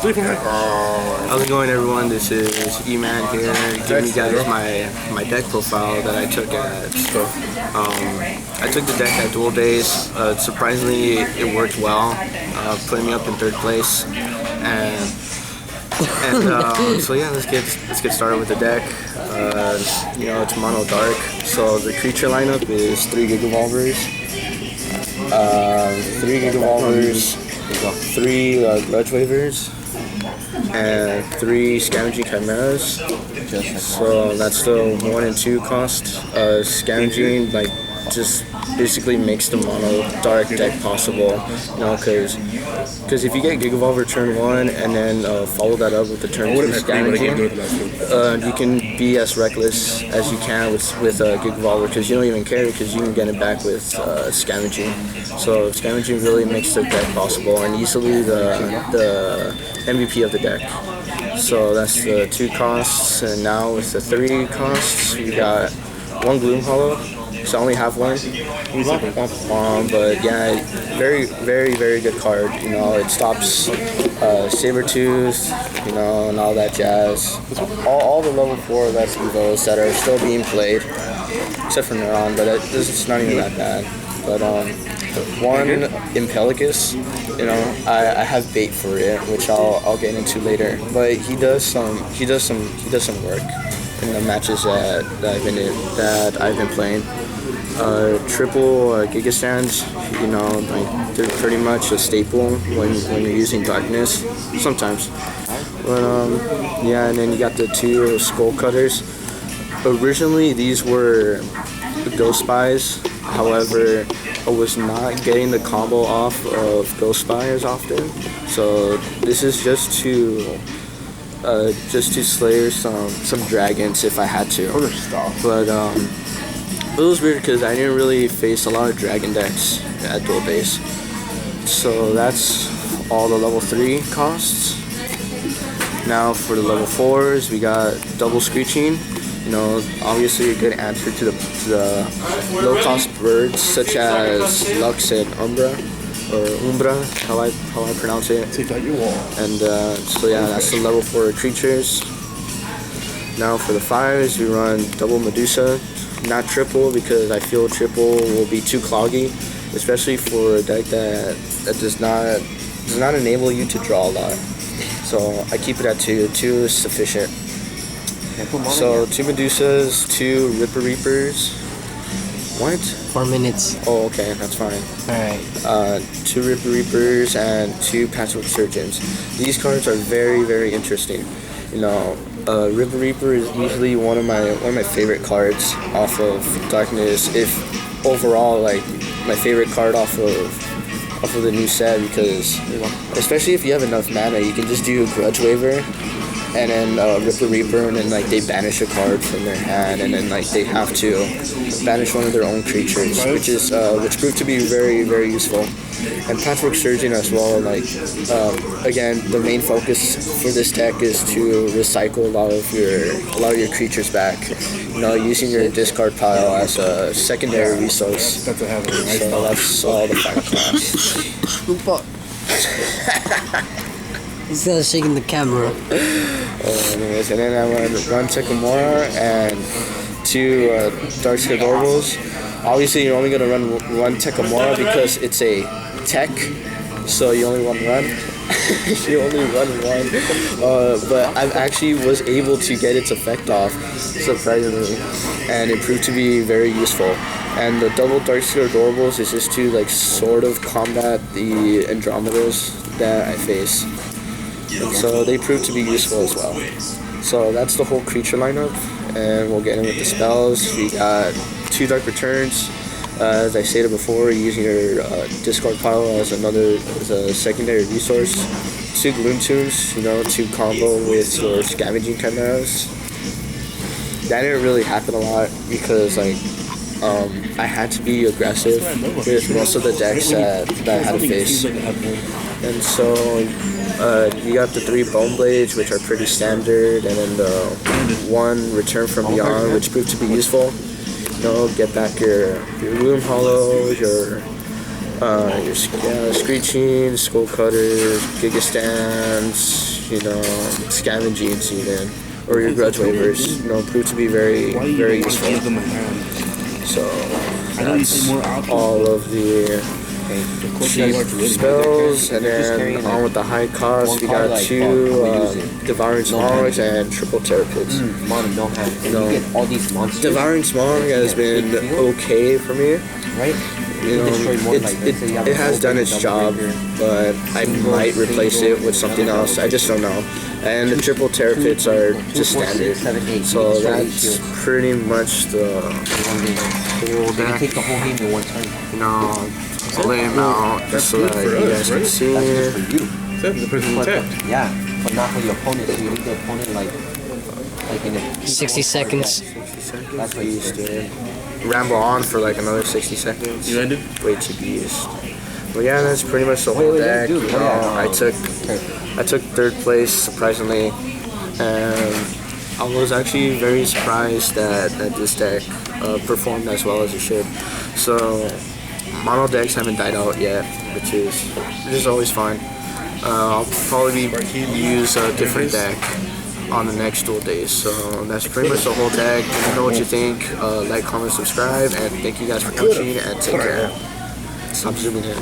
How's it going, everyone? This is Eman here, giving you guys my deck profile that I took at. I took the deck at Duel Days. Surprisingly, it worked well, putting me up in 3rd place. So yeah, let's get started with the deck. It's mono dark. So the creature lineup is 3 Gigavolvers, 3 Grudge Waivers, and 3 Scavenging Chimeras. So that's the 1 and 2 cost. Scavenging just basically makes the mono dark deck possible, because if you get Gigavolver turn 1 and then follow that up with the turn 2 Scavenging, you can be as reckless as you can with Gigavolver, because you don't even care, because you can get it back with Scavenging. So Scavenging really makes the deck possible and easily the MVP of the deck. So that's the 2 costs, and now with the 3 costs, we got 1 Gloom Hollow. So I only have 1, but yeah, very, very, very good card. It stops Sabertooth, and all that jazz. All the level 4 Let's Evos that are still being played, except for Neuron, but it's not even that bad. But 1 Impelicus, I have bait for it, which I'll get into later. But he does some work in the matches that I've been playing. Triple Giga Stands, they're pretty much a staple when you're using Darkness, sometimes. But yeah, and then you got the 2 Skull Cutters. Originally, these were Ghost Spies. However, I was not getting the combo off of Ghost Spy as often. So this is just to slay some dragons if I had to. But it was weird because I didn't really face a lot of dragon decks at Duel Days. So that's all the level 3 costs. Now for the level 4s, we got double Screeching. Obviously a good answer to the low cost birds such as Lux and Umbra, how I pronounce it. And so yeah, that's the level 4 creatures. Now for the 5s, we run double Medusa. Not triple, because I feel triple will be too cloggy, especially for a deck that does not enable you to draw a lot. So I keep it at 2. 2 is sufficient. So 2 Medusas, 2 Ripper Reapers. What? 4 minutes. Oh, okay, that's fine. Alright. 2 Ripper Reapers and 2 Patchwork Surgeons. These cards are very, very interesting. Ripper Reaper is usually one of my favorite cards off of Darkness. If overall, my favorite card off of the new set, because especially if you have enough mana, you can just do Grudge Waiver and then Ripper Reaper, and then they banish a card from their hand, and then they have to banish one of their own creatures, which proved to be very, very useful. And Patchwork Surgeon as well. Again, the main focus for this deck is to recycle a lot of your creatures back. Using your discard pile as a secondary resource. So that's all the final class. He's still shaking the camera. Anyways, and then I run Tekamora and 2 Darkseer Gorbals. Obviously, you're only gonna run Tekamora because it's a tech, so you only run 1. You only run 1. But I actually was able to get its effect off, surprisingly, and it proved to be very useful. And the double Darkseer Gorbals is just to sort of combat the Andromedas that I face. And so they prove to be useful as well. So that's the whole creature lineup, and we'll get in with the spells. We got 2 Dark Returns. As I stated before, using your discard pile as a secondary resource. 2 Gloom Tombs, to combo with your Scavenging Chimeras. That didn't really happen a lot because I had to be aggressive with most of the decks that I had to face. And so you got the 3 Bone Blades, which are pretty standard, and then the 1 Return from Beyond, which proved to be useful. Get back your Gloom Hollow, your Screeching, Skull Cutters, Giga Stands, scavengings even, or your grudge waivers, prove to be very, very useful. So that's all of the cheap spells, and then on with the high cost, we got 2 Devouring Smogs and triple Terrapins. Devouring Smog has been okay for me. It has done its job, but I might replace it with something else. I just don't know. And the triple Terrapins are just standard. So that's pretty much the whole deck. I'll lay them out just so that you guys can see. Yeah, but not for the opponent. So you leave the opponent like in 60 seconds. 60 seconds. Beast, dude. Ramble on for like another 60 seconds. You ended? Way too beast. Well, yeah, that's pretty much the whole deck. I took 3rd place surprisingly, and I was actually very surprised that this deck performed as well as it should. So mono decks haven't died out yet, which is always fine. I'll probably use a different deck on the next duel days. So that's pretty much the whole deck. Let me know what you think. Like, comment, subscribe, and thank you guys for watching, and take care. Stop zooming in.